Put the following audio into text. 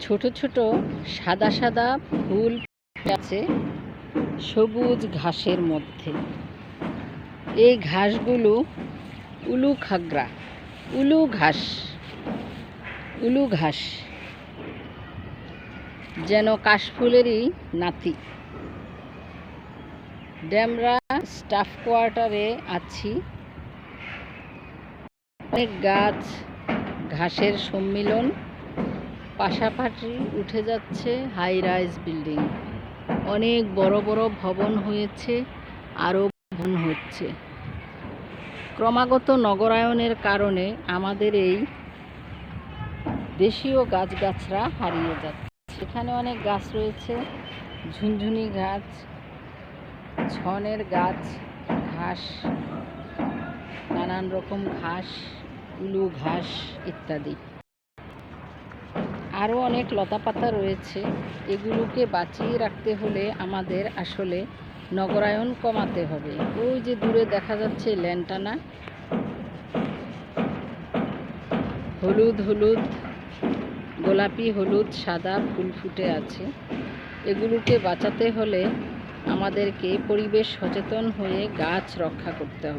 ছোট ছোট সাদা সাদা ফুল আছে সবুজ ঘাসের মধ্যে। এই ঘাসগুলো উলু ঘাস, যেন কাশফুলেরই নাতি। ডেমরা স্টাফ কোয়ার্টারে আছি। অনেক গাছ ঘাসের সম্মিলন, পাশাপাশি উঠে যাচ্ছে হাই রাইজ বিল্ডিং। অনেক বড় বড় ভবন হয়েছে, আরও ভবন হচ্ছে। ক্রমাগত নগরায়নের কারণে আমাদের এই দেশীয় গাছগাছরা হারিয়ে যাচ্ছে। সেখানে অনেক গাছ রয়েছে, ঝুনঝুনি গাছ, ছনের গাছ, ঘাস, নানান রকম ঘাস, উলু ঘাস ইত্যাদি। আরও অনেক লতাপাতা রয়েছে। এগুলোকে বাঁচিয়ে রাখতে হলে আমাদের আসলে নগরায়ন কমাতে হবে। ওই যে দূরে দেখা যাচ্ছে ল্যান্টানা, হলুদ গোলাপি হলুদ সাদা ফুল ফুটে আছে। এগুলোকে বাঁচাতে হলে আমাদেরকে পরিবেশ সচেতন হয়ে গাছ রক্ষা করতে হবে।